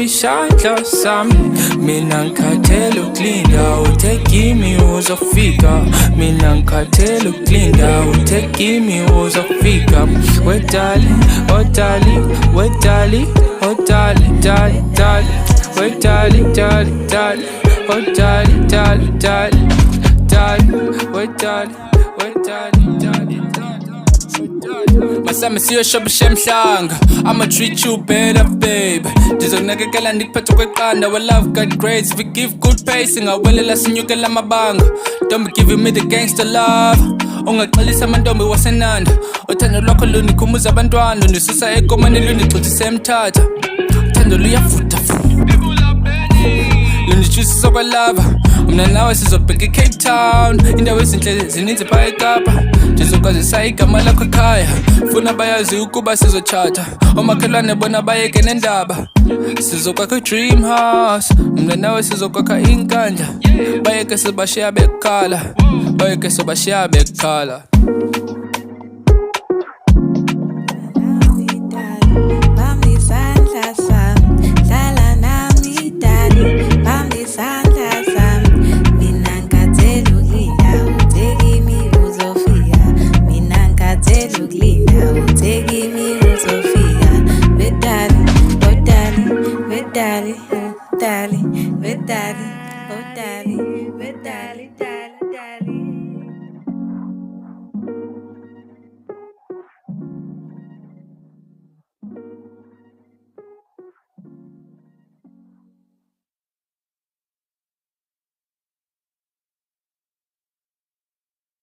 isandla sami. Mina ngikhathele ukulinda, uthe kimi uzofika. Mina ngikhathele ukulinda, uthe kimi uzofika. Wedali, odali, wedali, odali, dali, dali. Wedali, dali, dali, odali, dali, dali, dali. Wedali, wedali, dali, dali. Masami siyoshobisha emhlanga, I'ma treat you better babe. Ndizokunakekela ndikuphethe kweqanda, our love got grades. If we give good pace, ingawelela sinyukela amabanga. Don't be giving me the gangster love. Ungaxolisa amantombi wasenanda, uthando lwakho lundikhumbuza abantwana. Undisusa ekomane lundixothise emthatha. Uthando luyafutha lundichusisa kwalava. Mna nawe sizobheka eCape Town, indawo ezinhle zininzi phaa eKapa. Ndizokwazisa igama lakho ekhaya, funa bayazi ukuba sizotshata. Omakhelwane bona bayeke nendaba, sizokwakha i-dream house. Mna nawe sizokwakha inkandla, bayeke sibashiya bekhala, bayeke sibashiya bekhala. Daddy, oh daddy, with daddy, oh daddy, with daddy.